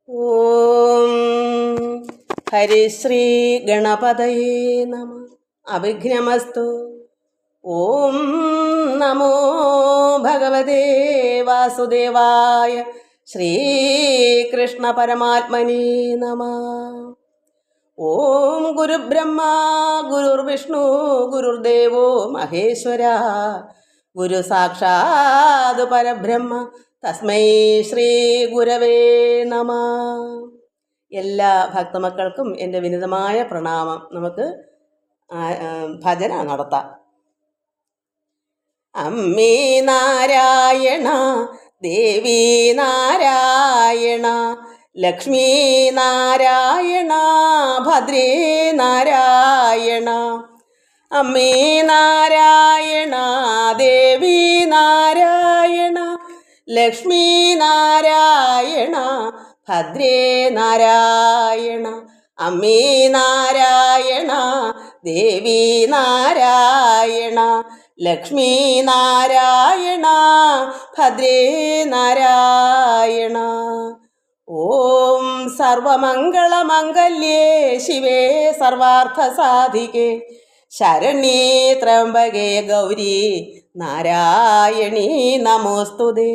ഓം ഹരിശ്രീ ഗണപതയേ നമ. അവിഘ്നമസ്തു. ഓം നമോ ഭഗവതേ വാസുദേവായ ശ്രീകൃഷ്ണ പരമാത്മനേ നമ. ഓം ഗുരുബ്രഹ്മ ഗുരുർവിഷ്ണു ഗുരുർദേവോ മഹേശ്വര, ഗുരു സാക്ഷാത് പരബ്രഹ്മ തസ്മൈ ശ്രീ ഗുരവേ നമ. എല്ലാ ഭക്തമക്കൾക്കും എൻ്റെ വിനീതമായ പ്രണാമം. നമുക്ക് ഭജന നടത്താം. അമ്മേ നാരായണ, ദേവി നാരായണ, ലക്ഷ്മീ നാരായണ, ഭദ്രേ നാരായണ. അമ്മേ നാരായണ, ദേവി നാരായണ, ലക്ഷ്മീ നാരായണ, ഭദ്രേ നാരായണ. അമ്മേ നാരായണ, ദേവി നാരായണ, ലക്ഷ്മീ നാരായണ, ഭദ്രേ നാരായണ. ഓം സർവമംഗളമംഗല്യേ ശിവേ സർവാർത്ഥസാധികേ, ശരണ്യേ ത്രയംബകേ ഗൗരി നാരായണീ നമോസ്തുതേ.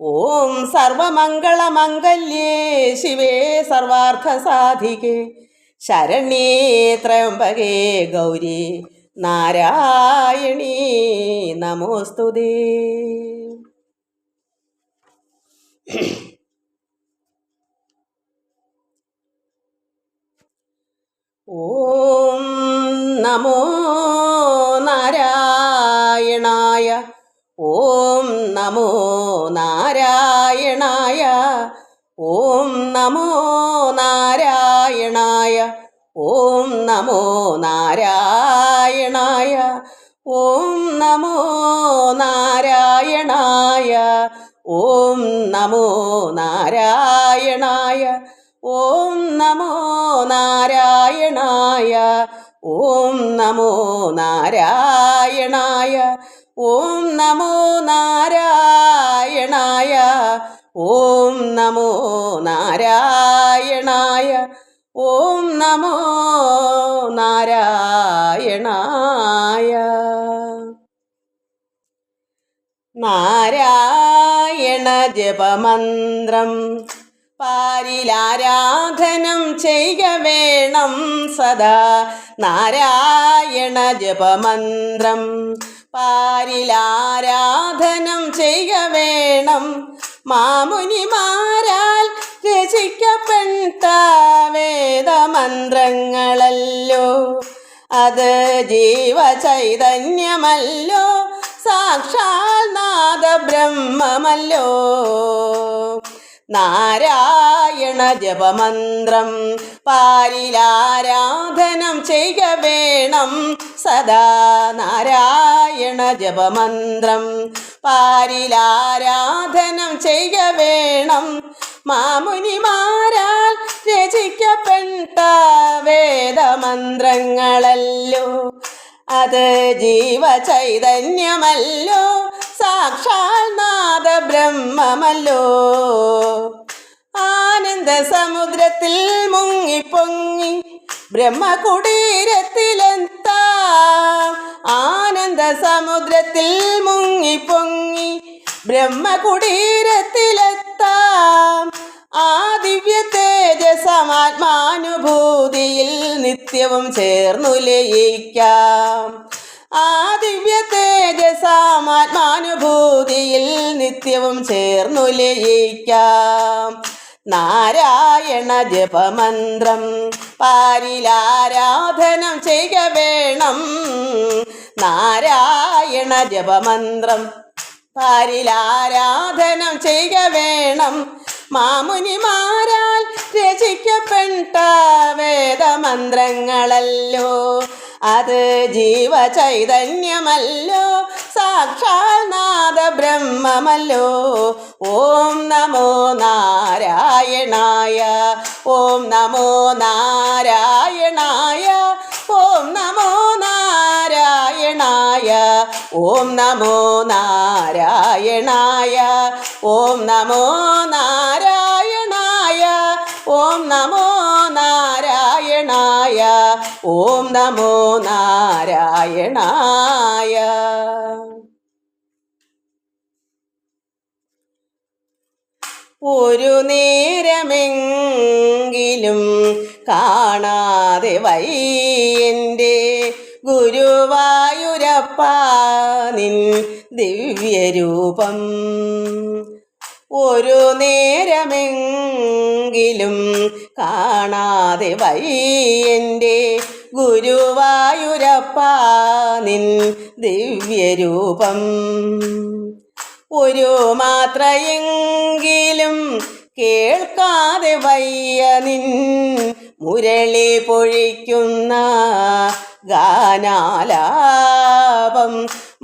ഓം സർവമംഗളമംഗല്യേ ശിവേ സർവാർത്ഥസാധികേ, ശരണ്യേ ത്രയംബകേ ഗൗരി നാരായണീ നമോസ്തുതേ. ഓം നമോ നാരായണായ. ഓം നമോ നാരായണായ. ഓം നമോ നാരായണായ. ഓം നമോ നാരായണായ. ഓം നമോ നാരായണായ. ഓം നമോ നാരായണായ. ഓം നമോ നാരായണായ. ഓം നമോ നാരായണായ. ഓം നമോ നാരായണായ. ഓം നമോ നാരായണായ. ഓം നമോ നാരായണായ. നാരായണ ജപമന്ത്രം പാരിലാരാധനം ചെയ്യുക വേണം സദാ. നാരായണ ജപമന്ത്രം പാരിലാരാധനം ചെയ്യുക വേണം. മാമുനിമാരാൽ രചിക്കപ്പെട്ട വേദമന്ത്രങ്ങളല്ലോ, അത് ജീവചൈതന്യമല്ലോ, സാക്ഷാൽ നാദബ്രഹ്മമല്ലോ. നാരായണ ജപമന്ത്രം പാരിലാരാധനം ചെയ്യുക വേണം സദാ. നാരായണ ജപമന്ത്രം പാരിലാരാധനം ചെയ്യുക വേണം. മാമുനിമാരാൽ രചിക്കപ്പെട്ട വേദമന്ത്രങ്ങളല്ലോ, അത് ജീവചൈതന്യമല്ലോ, സാക്ഷാൽ നാദബ്രഹ്മമല്ലോ. ആനന്ദ സമുദ്രത്തിൽ മുങ്ങിപ്പൊങ്ങി ബ്രഹ്മകുടീരത്തിലെത്താം. ആനന്ദ സമുദ്രത്തിൽ മുങ്ങിപ്പൊങ്ങി ബ്രഹ്മകുടീരത്തിലെത്താം. ആ ദിവ്യ തേജസമാത്മാനുഭൂതിയിൽ നിത്യവും ചേർന്നു ലയിക്കാം. ആ ദിവ്യ തേജസാമാത്മാനുഭൂതിയിൽ നിത്യവും ചേർന്നു ലയിക്കാം. നാരായണ ജപമന്ത്രം പാരിലാരാധനം ചെയ്യുക വേണം. നാരായണ ജപമന്ത്രം പാരിലാരാധനം ചെയ്യുക വേണം. മാമുനിമാരാൽ രചിക്കപ്പെട്ട വേദമന്ത്രങ്ങളല്ലോ, അത് ജീവചൈതന്യമല്ലോ, സാക്ഷാൽ നാദബ്രഹ്മമല്ലോ. ഓം നമോ നാരായണായ. ഓം നമോ നാരായണായ. ഓം നമോ നാരായണായ. ഓം നമോ നാരായണായ. ഓം നമോ നാരായണായ. ഓം നമോ നാരായണായ. ഒരു നേരമെങ്കിലും കാണാതെ വയ്യൻ്റെ ഗുരുവായൂരപ്പ നിൻ ദിവ്യരൂപം. ഒരു നേരമെങ്കിലും കാണാതെ വയ്യൻ്റെ ഗുരുവായൂരപ്പ നിൻ ദിവ്യരൂപം. ഒരു മാത്രയെങ്കിലും കേൾക്കാതെ വയ്യ നിൻ മുരളി പൊഴിക്കുന്ന ഗാനാലാപം.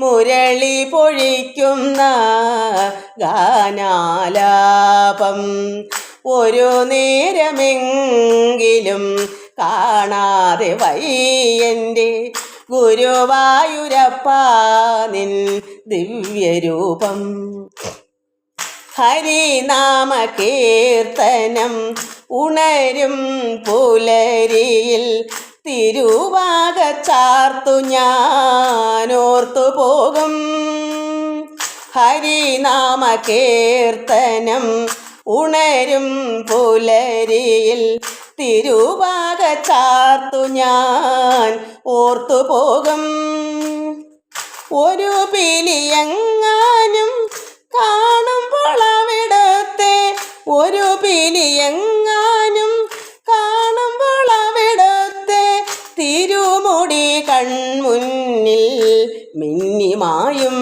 മുരളി പൊഴിക്കുന്ന ഗാനാലാപം. ഒരു നേരമെങ്കിലും കാണാതെ വയ്യൻ്റെ ഗുരുവായൂരപ്പ നിൻ ദിവ്യരൂപം. ഹരിനാമ കീർത്തനം ഉണരും പുലരിയിൽ തിരുവാക ചാർത്തു ഞാനോർത്തു പോകും. ഹരിനാമ കീർത്തനം ഉണരും പുലരിയിൽ തിരുവാക ചാർത്തു ഞാൻ ഓർത്തു പോകും. ഒരു പിലിയെങ്ങാനും കാണുമ്പോൾ അവിടുത്തെ, ഒരു പിലിയെങ്ങാനും കാണുമ്പോൾ അവിടുത്തെ തിരുമുടി കൺമുന്നിൽ മിന്നിമായും.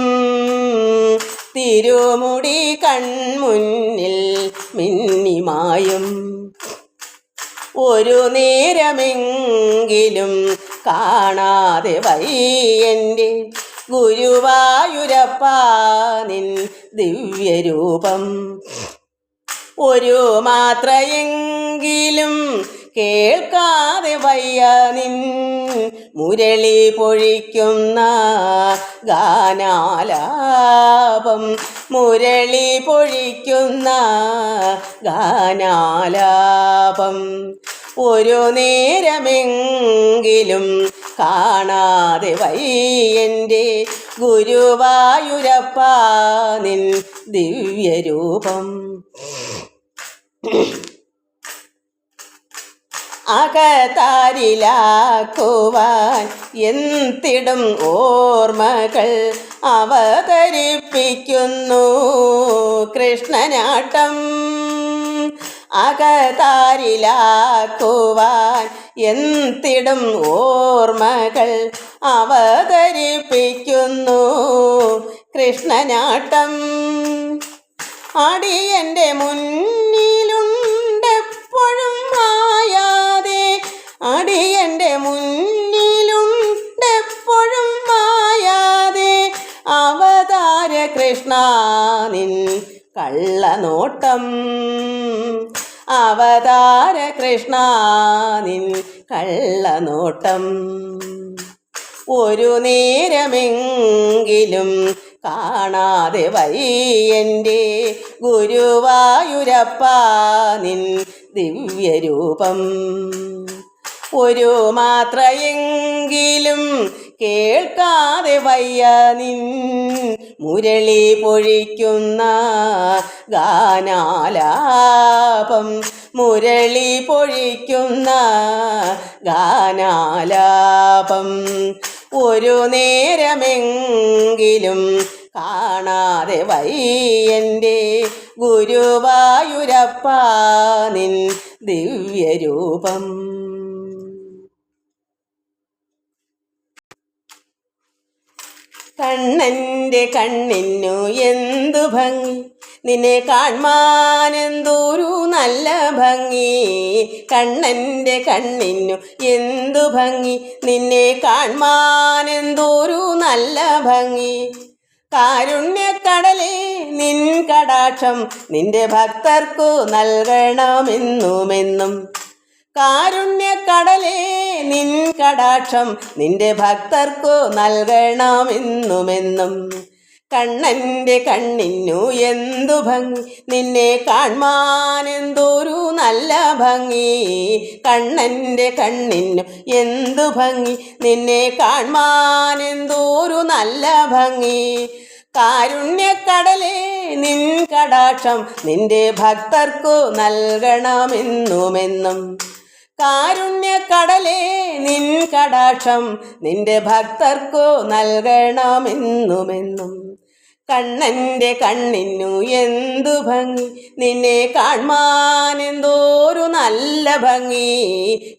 തിരുമുടി കൺമുന്നിൽ മിന്നിമായും. ഒരു നേരമെങ്കിലും കാണാതെ വയ്യൻ്റെ ഗുരുവായൂരപ്പ നിൻ ദിവ്യരൂപം. ഒരു മാത്രയെങ്കിലും കേൾക്കാതെ വയ്യ നിൻ മുരളി പൊഴിക്കുന്ന ഗാനാലാപം. മുരളി പൊഴിക്കുന്ന ഗാനാലാപം. ഒരു നേരമെങ്കിലും കാണാതെ വയ്യൻ്റെ ഗുരുവായൂരപ്പ നിൻ ദിവ്യരൂപം. അകതാരിലാക്കുവാൻ എന്തിടും ഓർമ്മകൾ അവതരിപ്പിക്കുന്നു കൃഷ്ണനാട്ടം. അകതാരിലാക്കുവാൻ എന്തിടും ഓർമ്മകൾ അവതരിപ്പിക്കുന്നു കൃഷ്ണനാട്ടം. അടിയൻ്റെ മുന്നിലുണ്ടെപ്പോഴും മായാതെ, അടിയൻ്റെ മുന്നിലുണ്ടെപ്പോഴും മായാതെ അവതാര കൃഷ്ണ നിൻ കള്ളനോട്ടം. അവതാര കൃഷ്ണ നിൻ കള്ളനോട്ടം. ഒരു നേരമെങ്കിലും കാണാതെ വയ്യൻ്റെ ഗുരുവായൂരപ്പ നിൻ ദിവ്യരൂപം. ഒരു മാത്രയെങ്കിലും കേൾക്കാതെ വയ്യ നിൻ മുരളി പൊഴിക്കുന്ന ഗാനാലാപം. മുരളി പൊഴിക്കുന്ന ഗാനാലാപം. ഒരു നേരമെങ്കിലും കാണാതെ വയ്യൻ്റെ ഗുരുവായൂരപ്പ നിൻ ദിവ്യരൂപം. കണ്ണൻ്റെ കണ്ണിനു എന്തു ഭംഗി, നിന്നെ കാൺമാനെന്തോരു നല്ല ഭംഗി. കണ്ണൻ്റെ കണ്ണിനു എന്തു ഭംഗി, നിന്നെ കാൺമാനെന്തോരു നല്ല ഭംഗി. കാരുണ്യക്കടലേ നിൻ കടാക്ഷം നിന്റെ ഭക്തർക്കു നൽകണമെന്നുമെന്നും. കാരുണ്യക്കടലേ നിൻ കടാക്ഷം നിന്റെ ഭക്തർക്കു നൽകണമെന്നുമെന്നും. കണ്ണൻ്റെ കണ്ണിനു എന്തു ഭംഗി, നിന്നെ കാൺമാൻ എന്തൊരു നല്ല ഭംഗി. കണ്ണൻ്റെ കണ്ണിനു എന്തു ഭംഗി, നിന്നെ കാൺമാൻ എന്തൊരു നല്ല ഭംഗി. കാരുണ്യക്കടലേ നിൻ കടാക്ഷം നിന്റെ ഭക്തർക്കു നൽകണമെന്നുമെന്നും. കാരുണ്യക്കടലേ നിൻ കടാക്ഷം നിന്റെ ഭക്തർക്കു നൽകണമെന്നുമെന്നും. കണ്ണൻ്റെ കണ്ണിനു എന്തു ഭംഗി, നിന്നെ കാൺമാൻ എന്തോരു നല്ല ഭംഗി.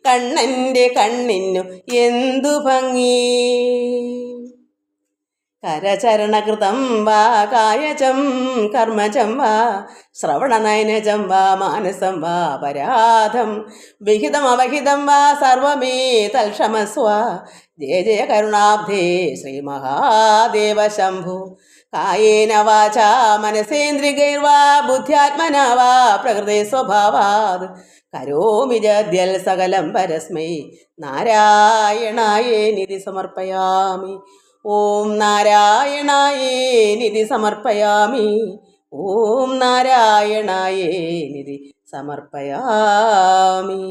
കണ്ണൻ്റെ കണ്ണിനു എന്തു ഭംഗി. കരചരണകൃതം വാ കായജം കർമ്മജം വാ ശ്രവണനയനജം വാ മാനസം വാ പരാധം വിഹിതമവഹിതം വാ സർവമേ തൽക്ഷമസ്വ. ജയ ജയ കരുണാബ്ധേ ശ്രീ മഹാദേവ ശംഭു. കായേന വാചാ മനസേന്ദ്രിയൈർവാ ബുദ്ധ്യാത്മനാ വാ പ്രകൃതേ സ്വഭാവാത് കരോമി ജദ്യൽ സകലം പരസ്മൈ നാരായണായേനിതി സമർപ്പയാമി. ഓം നാരായണായേനിതി സമർപ്പയാമി. ഓം നാരായണായേനിതി സമർപ്പയാമി.